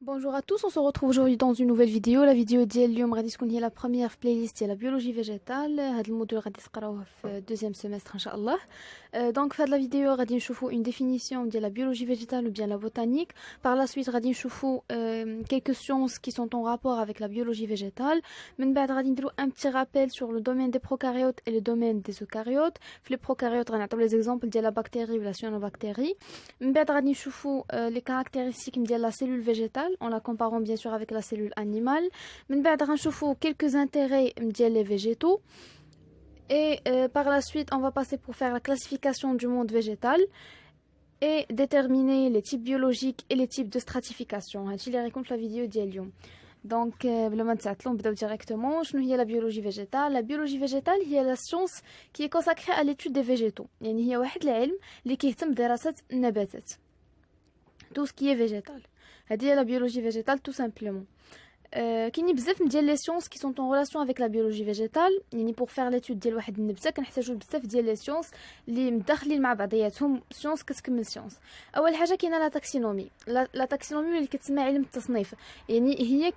Bonjour à tous, on se retrouve aujourd'hui dans une nouvelle vidéo. La vidéo ديال اليوم غادي تكون هي la première playlist ديال la biologie végétale. هاد الموديل غادي تقراوه في deuxième semestre ان شاء الله. Donc في هاد la vidéo غادي نشوفوا une définition ديال la biologie végétale ou bien la botanique. Par la suite غادي نشوفوا quelques sciences qui sont en rapport avec la biologie végétale. من بعد غادي نديروا un petit rappel sur le domaine des prokaryotes et le domaine des eucaryotes. في les prokaryotes غنعطيو les exemples ديال la bactérie ou la cyanobactérie. من بعد غادي نشوفوا les caractéristiques ديال la cellule végétale en la comparant bien sûr avec la cellule animale. من بعد غنشوفوا quelques intérêts ديال les végétaux. Et par la suite, on va passer pour faire la classification du monde végétal et déterminer les types biologiques et les types de stratification. هادشي اللي غيكون في la vidéo ديال اليوم. Donc بلا ما نتعطلوا نبداو directement. شنو هي la biologie végétale? La biologie végétale هي la science qui est consacrée à l'étude des végétaux. يعني هي واحد العلم اللي كيهتم بدراسة النباتات. Tout ce qui est végétal. هذه هي la biologie végétale tout simplement. كاينين بزاف ديال لي سيونس كي سون اون ريلاسيون افيك لا بيولوجي فيجيتال. يعني بور فير ليتود ديال واحد النبته كنحتاجو بزاف ديال لي سيونس اللي مداخلين مع بعضياتهم، سيونس كتكمل سيونس. اول حاجه كاينه لا تاكسينومي. لا تاكسينومي اللي كتسمى علم التصنيف، يعني هي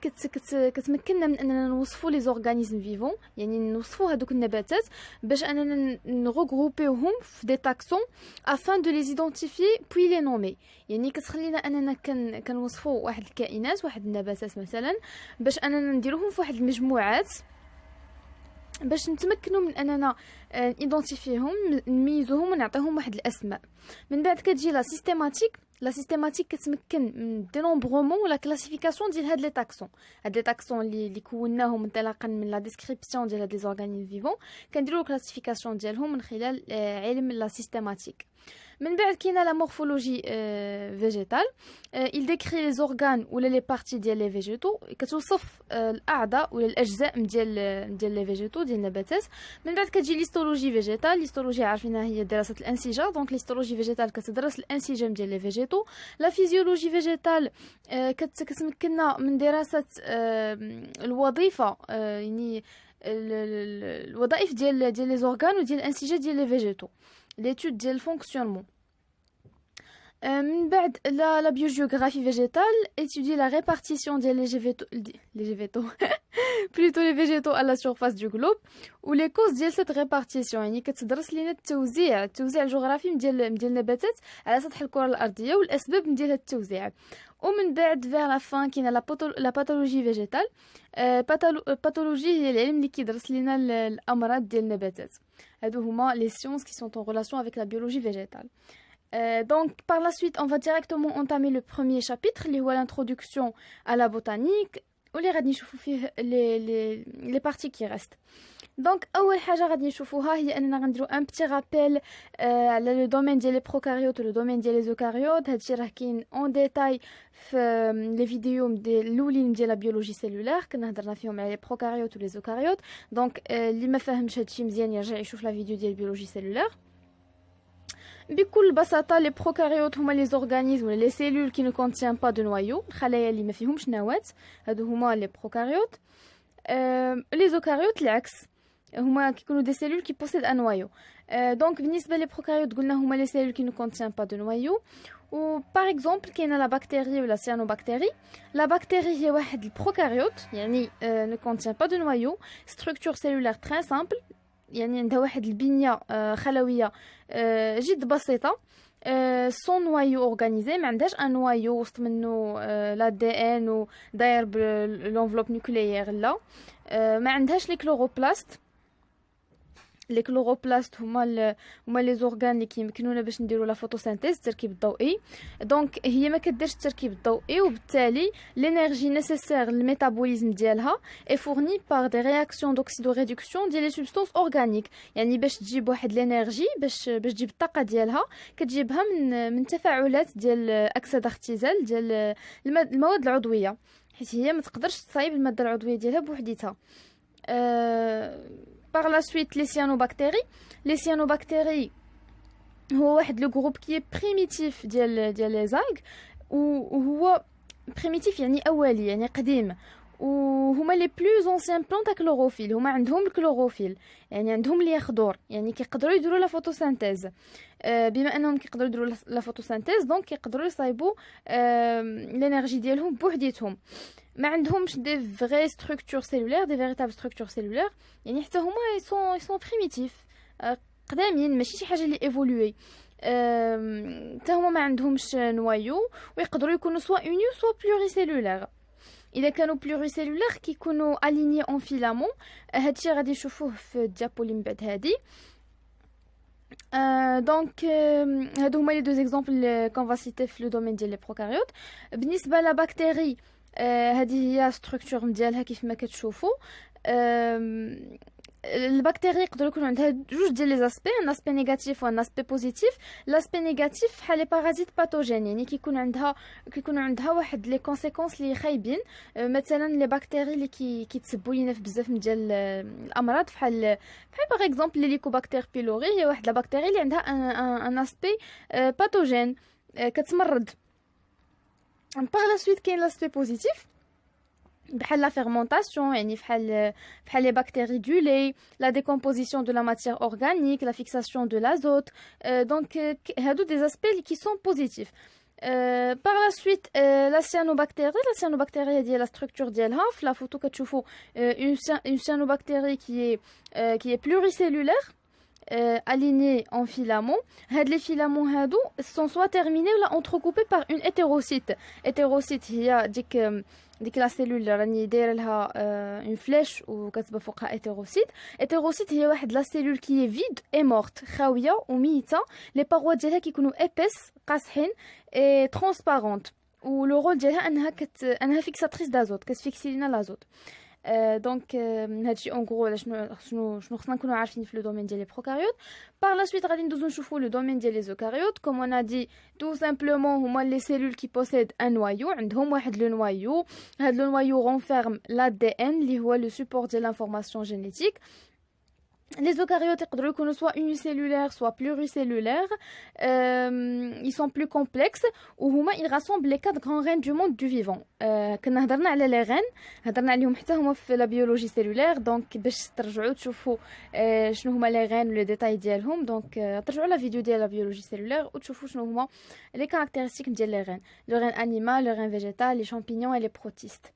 كتمكننا من اننا نوصفوا لي زورغانيزم فيفون، يعني نوصفوا هذوك النباتات باش اننا نغروبيوهم في دي تاكسون afin de les identifier puis les nommer. يعني كتخلينا اننا كنوصفوا واحد الكائنات، واحد النباتات مثلا، باش اننا نديروهم في واحد المجموعات باش نتمكنوا من اننا ايدونتيفيهم، نميزوهم ونعطيهم واحد الاسماء. من بعد كتجي لا سيستيماتيك كتمكن من دينومبرومون ولا كلاسيفيكاسيون ديال هاد لي تاكسون. هاد لي تاكسون اللي كوناهم انطلاقا من لا ديسكريبسيون ديال هاد لي زورغانيزم فيفون كنديروا كلاسيفيكاسيون ديالهم من خلال علم لا سيستيماتيك. من بعد كاينه لا مورفولوجي فيجيتال. il décrit les organes ولا لي بارتي ديال لي فيجيتو، كتوصف الاعضاء ولا الاجزاء ديال لي فيجيتو ديال النباتات. من بعد كتجي ليستولوجي فيجيتال. ليستولوجي عارفينها هي دراسه الانسجه، دونك ليستولوجي فيجيتال كتدرس الانسجام ديال لي فيجيتو. لا فيزيولوجي فيجيتال كتمكننا من دراسه الوظيفه، يعني الوظائف ديال لي زورغان وديال الانسجه ديال لي فيجيتو، l'étude ديال الفونكسيونمون. من بعد la biogéographie végétale étudie la répartition ديال les végétaux plutôt les végétaux à la surface du globe ou les causes ديال cette répartition. يعني كتدرس لينا التوزيع الجغرافي ديال النباتات على سطح الكرة الأرضية والأسباب ديال التوزيع. ومن بعد vers la fin كاينه la pathologie végétale. pathologie هي العلم اللي كيدرس لينا الأمراض ديال النباتات. هادو هما les sciences qui sont en relation avec la biologie végétale. Donc par la suite on va directement entamer le premier chapitre اللي هو l'introduction à la botanique واللي غادي نشوفوا فيه les parties qui restent. دونك اول حاجه غادي نشوفوها هي اننا غنديروا ان بتي رابيل على لو دومين ديال لي بروكاريوت ولو دومين ديال لي زوكاريوت. هادشي راه كاين اون ديتاي في لي فيديو ديال الاولين ديال لا بيولوجي سيلولار، كنا هضرنا فيهم على لي بروكاريوت ولي زوكاريوت. دونك اللي ما فاهمش هادشي مزيان يرجع يشوف لا فيديو ديال بيولوجي سيلولار. بكل بساطه لي بروكاريوت هما لي زورغانيزم ولا لي سيلول كي نو كونتيان با دو نوايو، الخلايا اللي ما فيهمش نواه، هادو هما لي بروكاريوت. لي زوكاريوت العكس، هما كيكونوا دي سيلول كي بوسيد ان نوايو. دونك بالنسبه لي بروكاريوت قلنا هما لي سيلول كي نو كونتيان با دو نوايو. و باغ اكزومبل كاينه لا بكتيري ولا سيانوبكتيري. لا بكتيري هي واحد البروكاريوت يعني نو كونتيان با دو نوايو، ستركتور سيلولار تري سامبل، يعني عندها واحد البنيه خلويه جد بسيطه. سون نوايو اورغانيزي، ما عندهاش ان نوايو وسط منه لا دي ان وداير بالانفلوب نوكليير، لا. ما عندهاش لي كلوروبلاست. لي كلوروبلاست هما لي زورغان اللي كيمكنونا باش نديروا لا فوتوسينثيز، التركيب الضوئي. دونك هي ما كديرش التركيب الضوئي، وبالتالي لينيرجي نيسيسير للميتابوليزم ديالها اي فورني بار دي رياكسيون دوكسيدو ريدكسيون ديال لي سوبستانس اورغانيك. يعني باش تجيب واحد لينيرجي باش تجيب الطاقه ديالها كتجيبها من تفاعلات ديال اكسده اختزال ديال المواد العضويه، حيت هي ما تقدرش تصايب الماده العضويه ديالها بوحديتها. Par la suite les cyanobactéries هو واحد لو جروب كي بريميتيف ديال لي زالغ، وهو بريميتيف يعني اولي يعني قديم، وهما لي بلوز اونسيان بلانت كلوروفيل، هما عندهم الكلوروفيل، يعني عندهم لي خضور، يعني كيقدروا يديروا لا فوتوسينتيز. بما انهم كيقدروا يديروا لا فوتوسينتيز دونك كيقدروا يصايبوا الانرجي ديالهم بوحديتهم. ما عندهمش دي فري ستركتور سيلولير، دي فيريتابل ستركتور سيلولير، يعني حتى هما يسون بريميتيف، قدامين، ماشي شي حاجه اللي ايفولوي. حتى هما ما عندهمش نوايو، ويقدروا يكونوا سوا اونيو سوا بلوري سيلولير. اذا كانوا بلوري سيلولير كيكونوا اليني اون فيلامون، هادشي غادي نشوفوه في الديابو اللي من بعد هادي. دونك هادو هما لي دو زيكزامبل كون فا سيتي في لو دومين ديال لي بروكاريوت. بالنسبه لا بكتيري، هذه هي ستركتور ديالها كيف ما كتشوفوا. البكتيريا يقدر يكون عندها جوج ديال لي زاسبي، ان اسبي نيجاتيف وان اسبي بوزيتيف. لاسبي نيجاتيف بحال لي بارازيت باثوجين، يعني كيكون عندها واحد لي كونسيكونس لي خايبين. مثلا لي بكتيري اللي كيتسبوا لينا في بزاف من ديال الامراض، بحال باغ اكزومبل ليكوباكتير بيلوري، هي واحد لا بكتيري اللي عندها ان اسبي باثوجين، كتمرض. باغ لا سويت كاين لاسبي بوزيتيف بحال لا فيرمونطاسيون، يعني بحال لي بكتيري دو لي، لا ديكومبوزيسيون دو لا ماتيير اورغانيك، لا فيكساسيون دو لازوت. دونك هادو دي زاسبي qui sont positifs. Par la suite, la cyanobactérie هي la structure ديالها في la photo كتشوفوا une cyanobactérie qui est pluricellulaire, alignés en filaments. Les filaments sont soit terminés ou entrecoupés par une hétérocyte. Hétérocyte هي ديك لا سيلول راني دايره لها اون فلاش وكتبه فوقها هيتيروسيت. هيتيروسيت هي واحد لا سيلول كي فيد اي مورت، خاويه وميته. لي باروا ديالها كيكونوا ايبيس، قاصحين اي ترانسبارونت، ولو رول ديالها انها فيكساتريس دازوت، كتفيكسي لنا لازوت. دونك هادشي اون غرو على شنو خصنا نكونوا عارفين في لو دومين ديال لي بروكاريوت. بار لا سويت غادي ندوزو نشوفوا لو دومين ديال لي زوكاريوت. كوم اون دي تو سامبلومون هما لي سيلول كي بوسيد ان نوايو، عندهم واحد لو نوايو. هاد لو نوايو رونفيرم لا دي ان اللي هو لو سوبور ديال لانفورماسيون جينيتيك. Les eucaryotes يكونوا soit unicellulaires soit pluricellulaires. Ils sont plus complexes وهما ils rassemblent les 4 grands reines du monde du vivant. كنا هضرنا على les reines، هضرنا عليهم حتى هما في la biologie cellulaire. دونك باش ترجعوا تشوفوا شنو هما les reines لو ديتاي ديالهم، دونك ترجعوا لا فيديو ديال la biologie cellulaire وتشوفوا شنو هما les caractéristiques ديال les reines. Le reine animal, le reine végétal, les champignons et les protistes.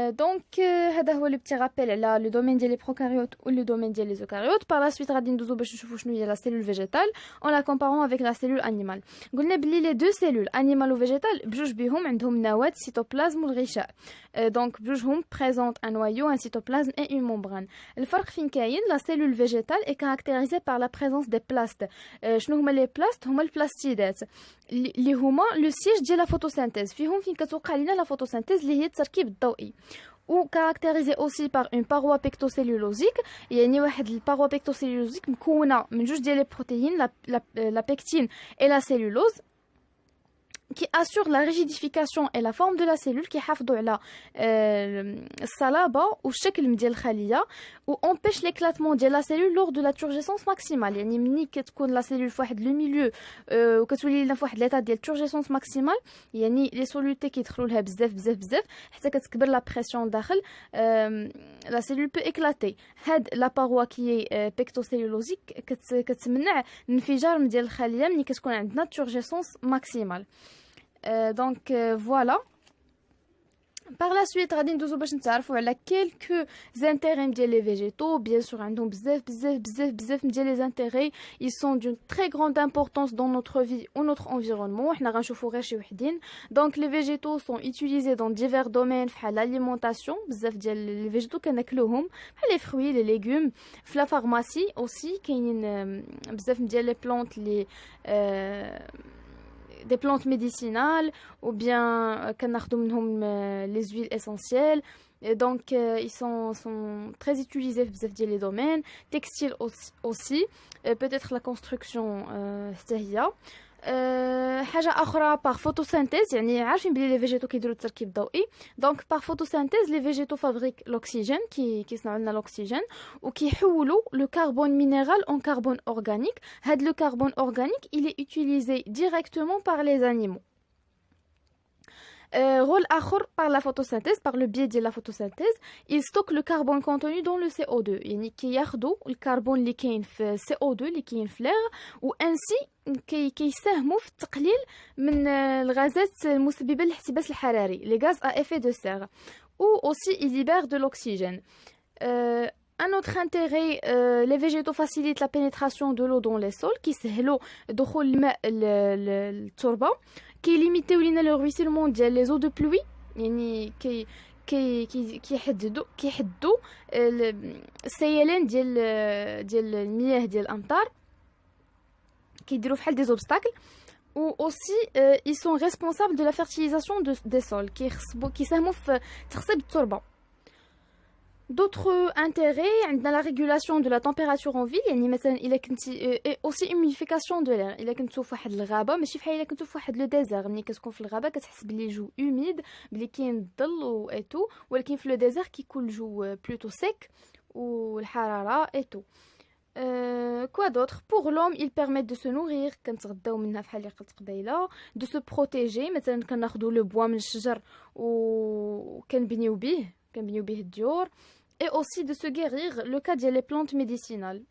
دونك هذا هو لو بتي رابيل على لو دومين ديال لي بروكاريوت و لو دومين ديال لي زوكاريوت. بار لا سويت غادي ندوزو باش نشوفوا شنو هي لا سيلول فيجيتال اون لا كومبارون افيك لا سيلول انيمال. قلنا بلي لي دو سيلول انيمال و فيجيتال بجوج بهم عندهم نواه، سيتوبلازم والغشاء. دونك بجوجهم بريزونت ان نوايو، ان سيتوبلازم اي اون ممبران. الفرق فين كاين؟ لا سيلول فيجيتال اي كاركتيريزي بار لا بريزونس دي بلاست. شنو هما لي بلاست؟ هما البلاستيدات اللي هما لو سيج ديال لا فوتوسينتيز، فيهم فين كتوقع لينا لا فوتوسينتيز اللي هي التركيب الضوئي. ou caractérisé aussi par une paroi pectocellulosique. يعني واحد الباروا بيكتوسيلولوزيك مكونه من جوج ديال لي بروتيين، la pectine et la cellulose, qui assure la rigidification et la forme de la cellule, qui حافظوا على الصلابه والشكل ديال الخليه، و empêche l'éclatement ديال la cellule lors de la turgescence maximale. يعني ملي كتكون لا سيلول في واحد لو ميليو وكتولي لنا في واحد ليطا ديال turgescence maximale، يعني لي سوليوتي كيدخلوا لها بزاف حتى كتكبر لا بريسيون داخل، لا سيلول بو éclater. هاد لا باروا كي بيكتوسيلولوزيك كتمنع الانفجار ديال الخليه ملي كتكون عندنا turgescence maximale. دونك فوالا. par la suite غادي ندوزو باش نتعرفوا على quelques intérêts ديال les végétaux. bien sûr عندهم بزاف ديال les intérêts. ils sont d'une très grande importance dans notre vie ou notre environnement. حنا غنشوفوا غير شي وحدين. donc les végétaux sont utilisés dans divers domaines بحال l'alimentation. بزاف ديال les végétaux كناكلوهم بحال les fruits les légumes. في la pharmacie aussi كاينين بزاف ديال les plantes اللي des plantes médicinales, ou bien les huiles essentielles. Et donc ils sont très utilisés dans les domaines textiles aussi, peut-être la construction c'est حاجه اخرى par photosynthèse. يعني عارفين بلي les végétaux كيديروا التركيب الضوئي. donc par photosynthèse les végétaux fabriquent l'oxygène كيصنعوا لنا l'oxygène وكيحولوا le carbone minéral en carbone organique. هاد le carbone organique il est utilisé directement par les animaux. Rôle آخر par la photosynthèse, par le biais de la photosynthèse, il stocke le carbone contenu dans le CO2. يعني كياخدوا الكربون اللي كاين في CO2 اللي كاين في l'air وانسي كيساهموا في التقليل من الغازات المسببة للاحتباس الحراري les gaz à effet de serre ou aussi il libère de l'oxygène. Un autre intérêt, les végétaux facilitent la pénétration de l'eau dans les sols qui سهلوا دخول الماء للتربة كيليميتيو لينا لو رويسيلمون ديال لي زو دو بلوي يعني كيحدوا السيلان ديال المياه ديال الامطار كيديروا فحال دي زوبستاكل ou aussi ils sont responsables de la fertilisation des sols كيساهموا في تخصيب التربة. D'autres intérêts, la régulation de la température en ville, يعني مثلا إلا كنتي et aussi humidification de l'air. إلا كنتو في واحد الغابة ماشي بحال إلا كنتو في واحد لو ديزير، ملي كتكون في الغابة كتحس بلي جو humide بلي كاين الظل و ايتو، ولكن في لو ديزير كيكون الجو بلوتو سيك والحرارة ايتو. Quoi d'autre? Pour l'homme, il permet de se nourrir كنتغداو منها بحال اللي قلت قبيله، de se protéger مثلا كناخذوا لو بوا من الشجر وكنبنيو به الديور. Et aussi de se guérir, le cas ديال les plantes médicinales,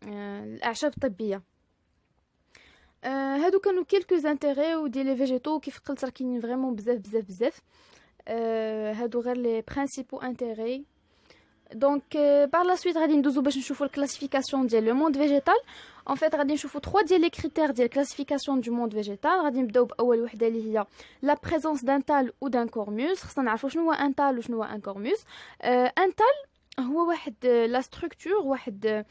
الأعشاب الطبية. هادو كانوا quelques intérêts وديال les végétaux كيف قلت راه كاينين فريمون بزاف. هادو غير les principaux intérêts. Donc par la suite غادي ندوزو باش نشوفوا الكلاسيفيكاسيون ديال لو موند فيجيتال. En fait غادي نشوفوا 3 ديال لي كريتير ديال الكلاسيفيكاسيون دو موند فيجيتال. غادي نبداو باول وحده اللي هي لا بريزونس دان تال و دان كورموس. خصنا نعرفوا شنو هو ان تال وشنو هو ان كورموس. ان تال هو واحد لا ستركتور، واحد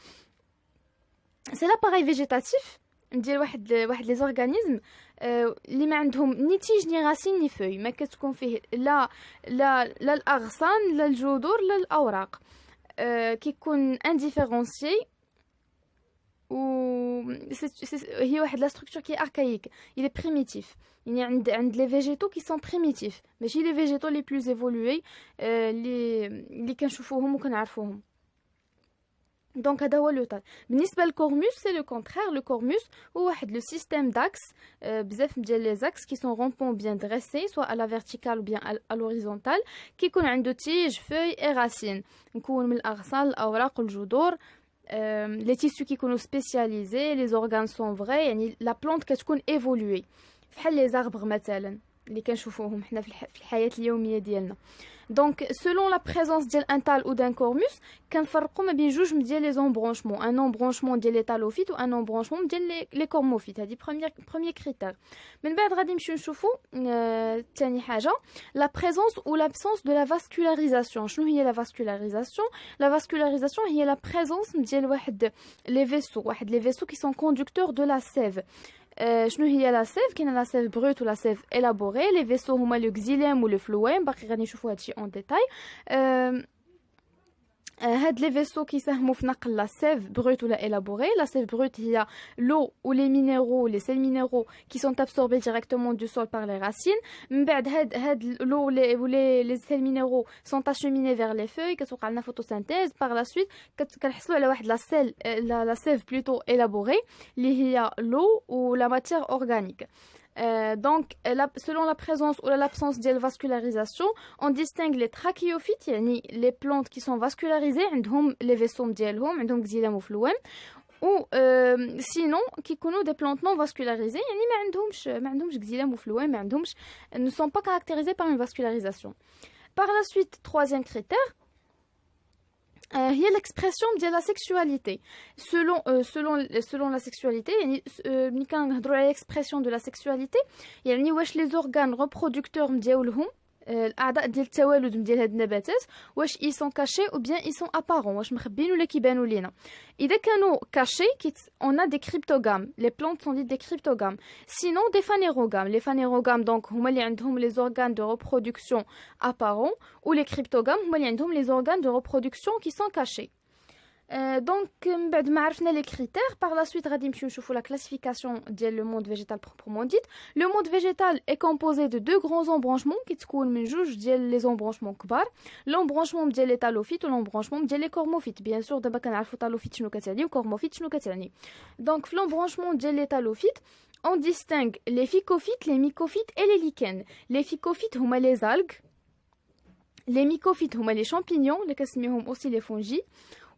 سي لاباري فيجيتاتيف ديال واحد لي زورغانيزم اللي ما عندهم ني تيج ني راسين ني فوي، ما كتكون فيه لا الاغصان لا الجذور لا الاوراق. كيكون انديفيرونسيي و هي واحد لا ستركتور كي اركايك، il est primitif. يعني عند لي فيجيتو كي سون بريميتيف، ماشي لي فيجيتو لي بلوز ايفولوي اللي كنشوفوهم وكنعرفوهم. دونك هذا هو لو تال. بالنسبه للكورموس سي لو كونترير. لو كورموس هو واحد لو سيستيم داكس، بزاف ديال لي زاكس كي سون رومبون بيان دريسي سوا على فيرتيكال و بيان على لوريزونتال، كيكون عنده تيج فوي اي راسين مكون من الاغصان الاوراق والجذور. لي تيسو كيكونوا سبيسياليزي، لي زورغان سون فري، يعني لا بلونت كتكون ايفولوي بحال لي زاربر مثلا اللي كنشوفوهم حنا في الحياه اليوميه ديالنا. دونك سولون لا بريزونس ديال ان تال او دان كورموس كنفرقوا ما بين جوج ديال لي زومبرونشمون، ان امبرونشمون ديال لي تالوفيت و ان امبرونشمون ديال لي كورموفيت. هذه بروميير كريتير. من بعد غادي نمشيو نشوفوا ثاني حاجه لا بريزونس او لابسونس دو لا فاسكولاريزاسيون. شنو هي لا فاسكولاريزاسيون؟ لا فاسكولاريزاسيون هي لا بريزونس ديال واحد لي فيسو كي سون كوندكتور دو لا سيف. شنو هي لا سيف؟ كاينه لا سيف بروت ولا سيف الابوري. لي فيسو هما لو كزيليم و لو فلويم، باقي غادي نشوفوا هادشي اون ديتاي. هاد لي فيسو كيساهموا في نقل لا سيف بروت ولا الابوري. لا سيف بروت هي لو و لي مينيرو لي سيل مينيرو كي سون ابسوربي ديريكتومون دو سول بار لي راسين. من بعد هاد لو لي سيل مينيرو سون تاشوميني فيغ لي فوي، كتوقع لنا فوتوسينثيز. بار لا سويت كنحصلوا على واحد لا سيل لا سيف بلوتو الابوري اللي هي لو و لا ماتيير اورغانيك. Donc, selon la présence ou l'absence de vascularisation, on distingue les trachéophytes, يعني les plantes qui sont vascularisées, عندهم les vaisseaux ديالهم، عندهم xylem و phloem. ou sinon كيكونوا des plantes non vascularisées، يعني ما عندهمش xylem و phloem، ne sont pas caractérisées par une vascularisation. Par la suite, troisième critère, هي l'expression de la sexualité. Selon la sexualité يعني ملي كنهضروا على l'expression de la sexualité يعني واش les organes reproducteurs ديالهم الاعضاء ديال التوالد ديال هاد النباتات واش ils sont cachés ou bien ils sont apparents، واش مخبيين ولا كيبانوا لينا. اذا كانوا cachés on a des cryptogames. Les plantes sont dites des cryptogames. Sinon des phanérogames. Les phanérogames donc هما اللي عندهم les organes de reproduction apparents ou les cryptogames هما اللي عندهم les organes de reproduction qui sont cachés. Donc بعد ما عرفنا les critères, par la suite غادي نمشيو نشوفوا la classification ديال le monde végétal proprement dit. Le monde végétal est composé de deux grands embranchements كيتكون من جوج ديال les embranchements كبار. l'embranchement ديال les talophytes و l'embranchement ديال les cormophytes. bien sûr دابا كنعرفوا talophyte شنو كتعني و cormophyte شنو كتعني. donc في l'embranchement ديال les talophytes on distingue les phycophytes, les mycophytes et les lichens. Les phycophytes هما les algues, les mycophytes هما les champignons اللي كنسميوهم aussi les fungi.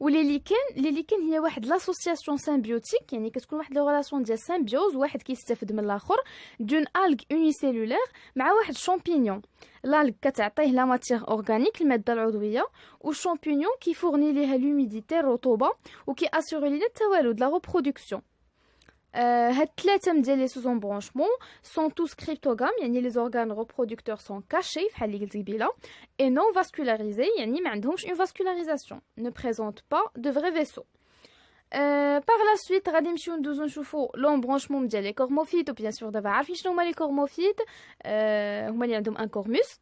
ولي ليكن هي واحد لاسوسياسيون سيمبيوتيك، يعني كتكون واحد لو ريلاسيون ديال سيمبيوز، واحد كيستافد من الاخر، دون الغ اونيسيلولير مع واحد شامبينيون. الالغ كتعطيه لا ماتيغ اورغانيك الماده العضويه، والشامبينيون كيفورني ليها لوميديتي الرطوبه وكي اسوري لينا التوالد لا ريبرودكسيون. هاد ثلاثه من ديال لي سوزون برونشمون سون توس كريبتوغام، يعني لي زورغان ريبرودكتور سون كاشي بحال اللي قلت قبيله، اي نون فاسكولاريزي، يعني ما عندهمش اون فاسكولاريزاسيون، ne présentent pas de vrais vaisseaux. Par la suite غادي نمشيو ندوزو نشوفو لومبرونشمون ديال لي كورموفيت، وبيان سور دابا عارفين شنو هما لي كورموفيت، هما اللي عندهم ان كورموس.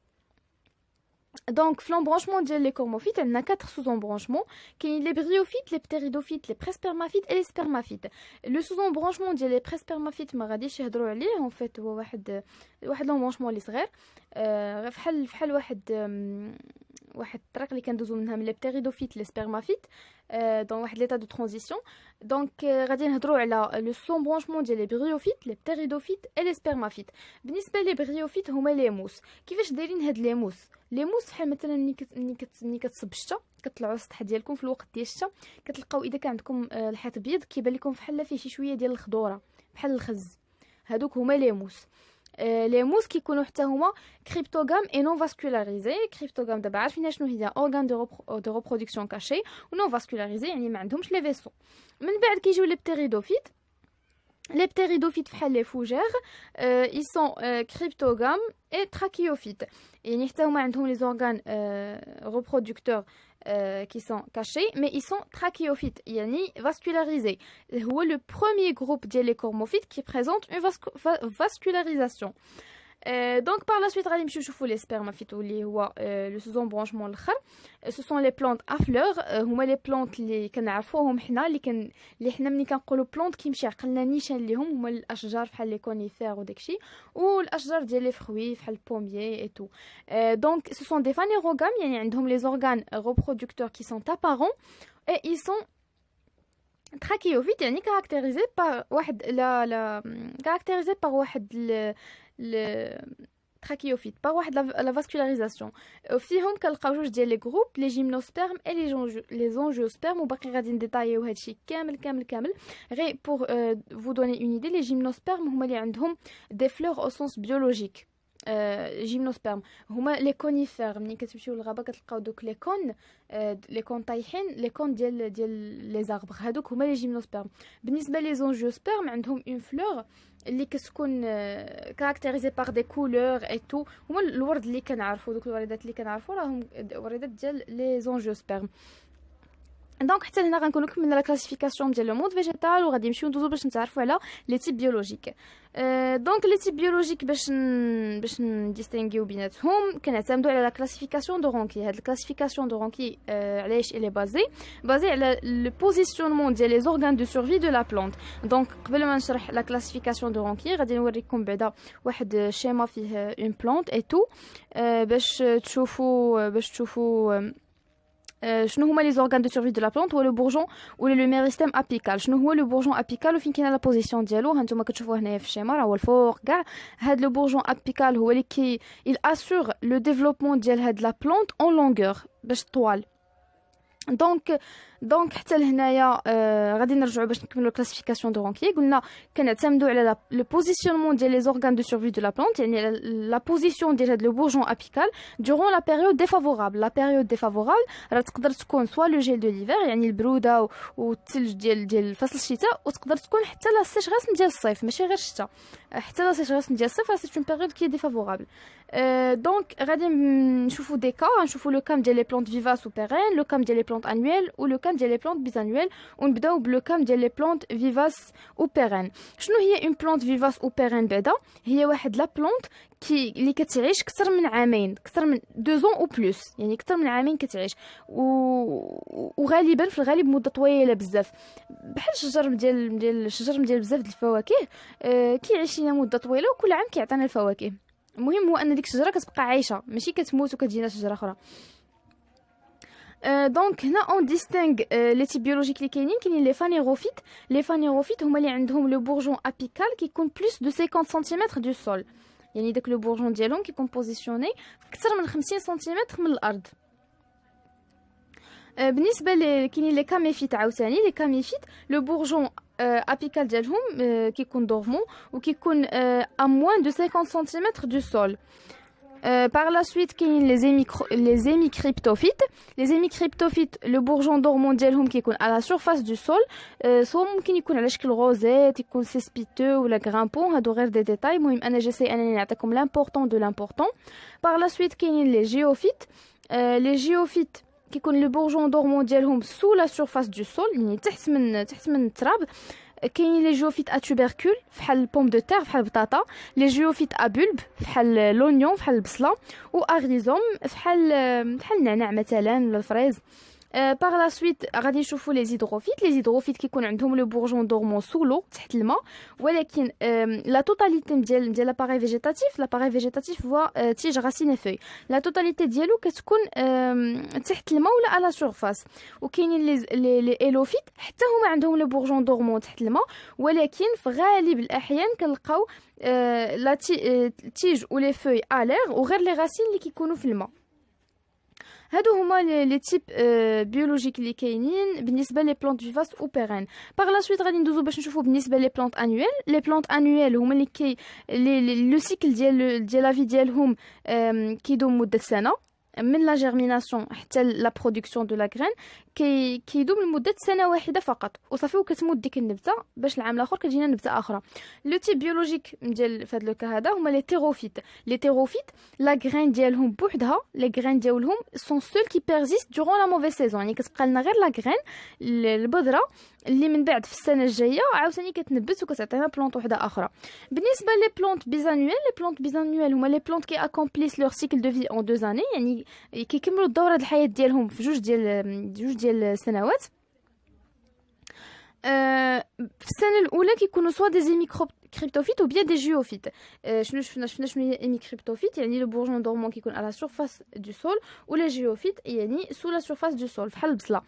Donc, l'embranchement des cormophytes, on a 4 sous-embranchements, qui sont les bryophytes, les ptéridophytes, les prespermaphytes et les spermaphytes. Le sous-embranchement des prespermaphytes, en fait, c'est un embranchement اللي صغير، فحال واحد الطريق اللي كندوزو منها من لي بتيريدوفيت لي سبرمافيت دون واحد ليطا دو ترانزيسيون. دونك غادي نهضروا على لو سومبرونشمون ديال لي بريوفيت لي بتيريدوفيت اي لي سبرمافيت. بالنسبه لي بريوفيت هما لي موس. كيفاش دايرين هاد لي موس؟ لي موس بحال مثلا ملي كتصب الشتا، كطلعوا السطح ديالكم في الوقت ديال الشتا، كتلقاو اذا كان عندكم الحيط بيض كيبان لكم بحال فيه شي شويه ديال الخضوره بحال الخز، هادوك هما لي موس. لي موس كيكونوا حتى هما كريبتوغام اي نون فاسكولاريزي. كريبتوغام دابا عارفين شنو هي، اورغان دو ريبرودكسيون كاشي، ونون فاسكولاريزي يعني ما عندهمش لي فيسو. من بعد كيجيو لي بتيريدوفيت. Les ptéridophytes بحال les fougères, ils sont cryptogames et trachéophytes. يعني حتى هما عندهم les organes reproducteurs qui sont cachés, mais ils sont trachéophytes, يعني vascularisés. هو le premier groupe ديال les cormophytes qui présente une vascularisation. Donc par la suite غادي نمشيو نشوفوا لي سبرمافيت واللي هو لو سوزونبرونشمون الاخر. سو سون لي بلانت ا فلور، هما لي بلانت اللي كنعرفوهم حنا، اللي حنا ملي كنقولوا بلانت كيمشي عقلنا نيشان ليهم، هما الاشجار بحال لي كونيفير وداكشي، والاشجار ديال لي فروي بحال البوميي اي تو. دونك سو سون دي فانيروغام، يعني عندهم لي زورغان ريبرودكتور كي سون ابارون اي اي سون trachéophytes, يعني caractérisé par واحد caractérisé par واحد le trachéophyte par واحد la vascularisation. فيهم كنلقاو جوج ديال لي جروب، لي جيمنوسبرم اي لي زونجيوسبرم، وباقي غادي نديتايو هادشي كامل غير pour vous donner une idée. les gymnospermes هما اللي عندهم des fleurs au sens biologique. جيمنوسبرم هما لي كونيفير، ملي كتمشيو للغابه كتلقاو دوك لي كون طايحين، لي كون ديال لي زاربر، هادوك هما لي جيمنوسبرم. بالنسبه لي زونجيوسبرم عندهم اون فلور اللي كتكون كاركتيريزي بار دي كولور اي تو، هما الورد اللي كنعرفوا، دوك الوردات اللي كنعرفوا راهم وردات ديال لي زونجيوسبرم. دونك حتى هنا غنكونوا كملنا لا كلاسيفيكاسيون ديال لو موند فيجيتال، وغادي نمشيو ندوزو باش نتعرفوا على لي تيب بيولوجيك. دونك لي تيب بيولوجيك باش نديستينغيو بيناتهم كنعتمدوا على لا كلاسيفيكاسيون دو رونكي. هاد الكلاسيفيكاسيون دو رونكي علاش الي بازي على لو بوزيسيونمون ديال لي زورغان دو سورفي دو لا بلانت. دونك قبل ما نشرح لا كلاسيفيكاسيون دو رونكي غادي نوريكم بعدا واحد شيما فيه اون بلانت اي تو باش تشوفوا شنو هما لي زورغان دو سورفي دو لا بلانت. هو لو بورجون ولا لو ميريستيم ابيكال. شنو هو لو بورجون ابيكال وفين كاينه لا بوزيسيون ديالو؟ هانتوما كتشوفوه هنايا في الشيما، راه هو الفوق كاع. هاد لو بورجون ابيكال هو اللي il assure le développement ديال هاد لا بلانت اون لونغور باش طوال. دونك حتى لهنايا غادي نرجعوا باش نكملوا الكلاسيفيكاسيون دو رونكي. قلنا كنعتمدوا على لو بوزيسيونمون ديال لي زورغان دو سورفي دو لا بلانت، يعني لا بوزيسيون ديال هاد لو بورجون ابيكال دورون لا بيريود ديفافورابل. لا بيريود ديفافورابل راه تقدر تكون سوا لو جيل دو ليفر، يعني البروده والثلج ديال فصل الشتاء، وتقدر تكون حتى لا سيشغاس ديال الصيف، ماشي غير الشتاء، حتى لا سيشغاس ديال الصيف راه سي اون بيريود كي ديفافورابل. دونك غادي نشوفوا دي كا، نشوفوا لو كام ديال لي بلانت فيفاس و بيرين، لو كام ديال لي بلانت انويل، و لو كام ديال لي بلانت بيزانويل، ونبداو بلو كام ديال لي بلانت فيفاس و بيرين. شنو هي اون بلانت فيفاس و بيرين؟ بعدا هي واحد لا بلانت اللي كتعيش اكثر من عامين، اكثر من 2 ans او بلوس، يعني اكثر من عامين كتعيش، وغالبا في الغالب مده طويله بزاف، بحال الشجر ديال بزاف د الفواكه كيعيش لنا مده طويله، وكل عام كيعطينا الفواكه. المهم هو ان ديك الشجره كتبقى عايشه، ماشي كتموت وكتجينا شجره اخرى. دونك هنا اون ديستينغ لي تيب بيولوجيك اللي كاينين لي فانيروفيت. لي فانيروفيت هما اللي عندهم لو بورجون ابيكال كيكون بلوس دو 50 سنتيمتر دو سول، يعني داك لو بورجون ديالهم كيكون بوزيسيوني اكثر من 50 سنتيمتر من الارض. بالنسبه كاينين لي كاميفيت عاوتاني. لي كاميفيت لو بورجون ابيكال ديالهم كيكون دورمون وكيكون ا موان دو 50 سنتيمتر دو سول. Par la suite, les hémicryptophytes. Les hémicryptophytes, le bourgeon dormant ديالهم كيكون à la surface du sol. soit ممكن يكون على شكل روزيت، يكون cespiteux ولا grimpant. هادو غير دي ديتاي. المهم انا جيسي انني نعطيكم l'important de l'important. Par la suite كاينين les géophytes. Les géophytes كيكون le bourgeon dormant ديالهم sous la surface du sol، يعني تحت من التراب. كاين لي جيوفيت ا توبركول فحال البوم دو تير فحال البطاطا، لي جيوفيت ا بولب فحال لونيون فحال البصله، و اغريزوم فحال النعناع مثلا ولا الفريز. باغ لا سويت غادي نشوفوا لي زيدروفيت. لي زيدروفيت كيكون عندهم لو بورجون دورمون سولو تحت الماء، ولكن لا توتاليتي ديال لاباري فيجيتاتيف هو تيج راسين فوي. لا توتاليتي ديالو كتكون تحت الماء ولا على سورفاس. وكاينين لي ايلوفيت حتى هما عندهم لو بورجون دورمون تحت الماء، ولكن في غالب الاحيان كنلقاو لا تيج و لي فوي الير وغير لي راسين اللي كيكونوا في الماء. هادو هما لي تيب بيولوجيك اللي كاينين بالنسبه لي بلانت فيفاس او بيرين. باغ لا سويت غادي ندوزو باش نشوفو بالنسبه لي بلانت انويل. لي بلانت انويل هما اللي لو سيكل ديال لا في ديالهم كيدوم مده سنه، من لا جيرميناسيون حتى لا برودكسيون دو لا غرين كيدوم لمده سنه واحده فقط وصافي، وكتموت ديك النبته باش العام الاخر كتجينا نبته اخرى. لو تيب بيولوجيك ديال فهاد لو كا هذا هما لي تيروفيت. لي تيروفيت لا غرين ديالهم بوحدها، لي غرين ديالهم سون سول كي بيرزيست دورون لا موفيس سيزون، يعني كتبقى لنا غير لا غرين البذره اللي من بعد في السنه الجايه عاوتاني كتنبت وكتعطينا بلونط وحده اخرى. بالنسبه لي بلونط بيزانويل، لي بلونط بيزانويل هما لي بلونط كي اكومبليس لور سيكل دو في اون 2 اني، يعني كيكملوا الدوره د الحياه ديالهم في جوج ديال السنوات. في السنه الاولى كيكونوا سوا دي زيميكريبتوفيت او بيان دي جيوفيت. شنو شنو هي ايميكريبتوفيت؟ يعني لو بورجون دورمون كيكون على سورفاس دو سول، ولا جيوفيت يعني سو لا سورفاس دو سول فحال البصله.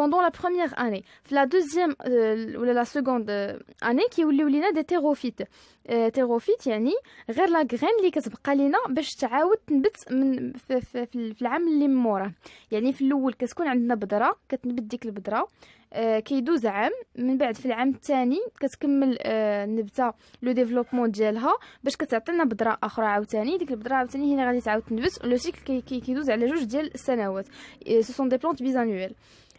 pendant la première année. في la deuxième ou la seconde année كيوليو لينا دي تيروفيت. تيروفيت يعني غير لا غرين اللي كتبقى لينا باش تعاود تنبت من في العام اللي موراه. يعني في الاول كتكون عندنا بذره كتنبت ديك البذره، كيدوز عام، من بعد في العام الثاني كتكمل النبته لو ديفلوبمون ديالها باش كتعطينا بذره اخرى عاوتاني. ديك البذره عاوتاني هي اللي غادي تعاود تنبت. لو سيكل كيدوز على جوج ديال السنوات. سو سون دي بلانت بيزانويل.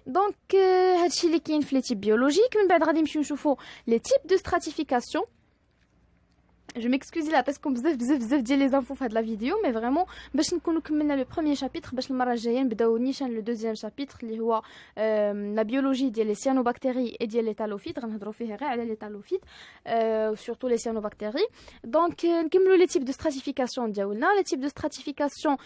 دونك هادشي اللي كاين في لي تيب بيولوجيك. من بعد غادي نمشيو نشوفوا لي تيب دو ستراتيفيكاسيون. جو ميكسكوزي لا عطيتكم بزاف ديال لي زانفو في هاد لا فيديو، مي فريمون باش نكونوا كملنا لو بروميير شابيتر باش المره الجايه نبداو نيشان لو دوزيام شابيتر اللي هو لا بيولوجي ديال لي سيانوباكتيري اي ديال لي تالوفيت. غنهضروا فيه غير على لي تالوفيت سورتو لي سيانوباكتيري. دونك نكملوا لي تيب دو ستراتيفيكاسيون ديالنا. لي تيب دو ستراتيفيكاسيون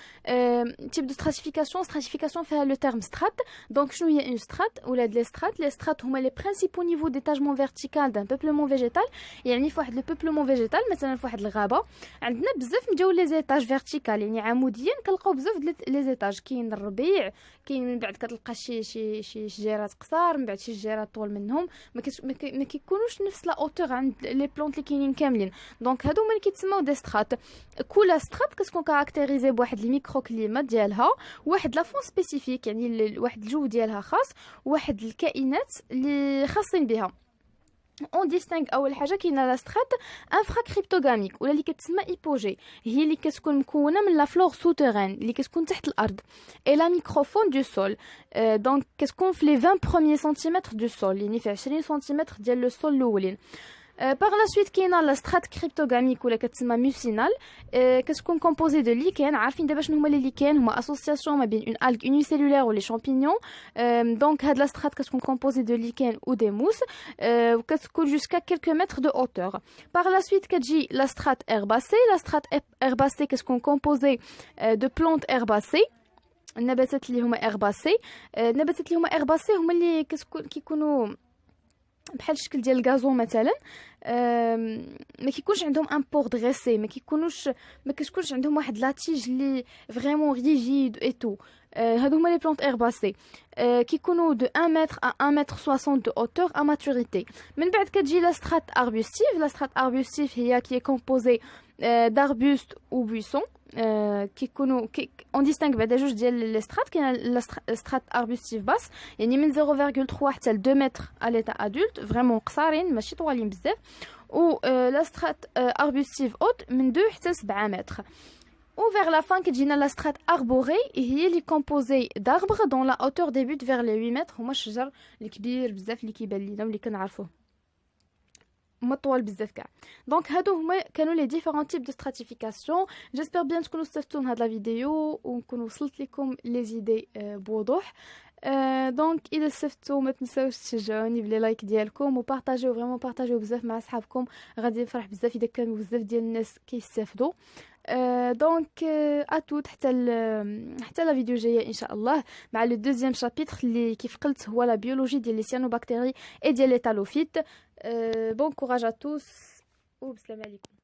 ستراتيفيكاسيون فيها لو تيرم سترات. دونك شنو هي اون سترات ولا لي سترات؟ لي سترات هما لي برينسيبو نيفو ديتاجمون فيرتيكال دان بوبلمون فيجيتال. يعني في واحد لو بوبلمون فيجيتال مثلا في واحد الغابه عندنا بزاف مجاول لي زيتاج فيرتيكال، يعني عموديا كنلقاو بزاف لي زيتاج. كاين الربيع، كاين من بعد كتلقى شي شجيرات قصار، من بعد شي شجيرات طول منهم، ما كيكونوش نفس لا اوتور عند لي بلونط اللي كاينين كاملين. دونك هادو هما اللي كيتسموا دي سترات. كل سترات كتكون كاركتيريزي بواحد الميكرو كليمات ديالها، واحد لا فون سبيسيفيك يعني واحد الجو ديالها خاص، واحد الكائنات اللي خاصين بها. اون ديستينغ اول حاجه كاينه لا سترات انفرا كريبتوغاميك ولا اللي كتسمى ايبوجي، هي اللي كتكون مكونه من لا فلور سوتيرين اللي كتكون تحت الارض، اي لا ميكروفون دو سول. دونك كتكون في لي 20 بروميير سنتيمتر دو سول، يعني في 20 سنتيمتر ديال لو سول الاولين. باغ لا سويت كاينه لا سترات كريبتوغاميك ولا كتسمى موسينال، كتكون كومبوزي دو ليكان. عارفين دابا شنو هما لي ليكان؟ هما اسوسياسيون ما بين اون الغ اونيسيلولير و لي شامبينيون. دونك هاد لا سترات كتكون كومبوزي دو ليكان و دي موس، وكتكون جوسكا كيلكو متر دو اوتور. باغ لا سويت كتجي لا سترات هيرباسي. لا سترات هيرباسي كتكون كومبوزي دو بلونت هيرباسي، النباتات اللي هما هيرباسي. النباتات اللي هما هيرباسي هما اللي كيكونوا بحال الشكل ديال الغازون مثلا. ما كيكونش عندهم ان بور دريسي، ما كتكونش عندهم واحد لاتيج اللي فريمون ريجيد اي تو. هادو هما لي بلانت هيرباسي كيكونوا دو 1 متر à 1 متر 60 de hauteur à maturité. من بعد كتجي لا سترات arbustive. لا سترات arbustive هي qui est composée d'arbustes ou buissons كيكونوا on distingue بعدا جوج ديال لي سترات. كاين لا سترات arbustive basse يعني من 0.3 حتى ل 2 متر à l'état adulte فريمون قصارين ماشي طوالين بزاف. و لا سترات arbustive haute من 2 حتى ل 7 متر. Ou vers la fin, كتجينا la strate arborée هي اللي composée d'arbres dont la hauteur débute vers les 8 mètres. هما الشجر الكبير بزاف اللي كيبان لينا واللي كنعرفوه هما طوال بزاف كاع. دونك هادو هما كانوا لي ديفيرون تيب دو ستراتيفيكاسيون. جيسبر بيان تكونوا استفدتوا من هاد لا فيديو ونكون وصلت لكم لي زيدي بوضوح. دونك اذا استفدتوا ما تنساوش تشجعوني بلي لايك ديالكم وبارطاجيو فريمون بارطاجيو بزاف مع صحابكم. غادي نفرح بزاف اذا كانوا بزاف ديال الناس كيستافدوا. دونك اتوت حتى لا فيديو جايه ان شاء الله مع لو دوزيام شابيتر اللي كيف قلت هو لا بيولوجي ديال لي سيانوباكتيري اي ديال لي تالوفيت. بون كوراج ا توس وبسلام عليكم.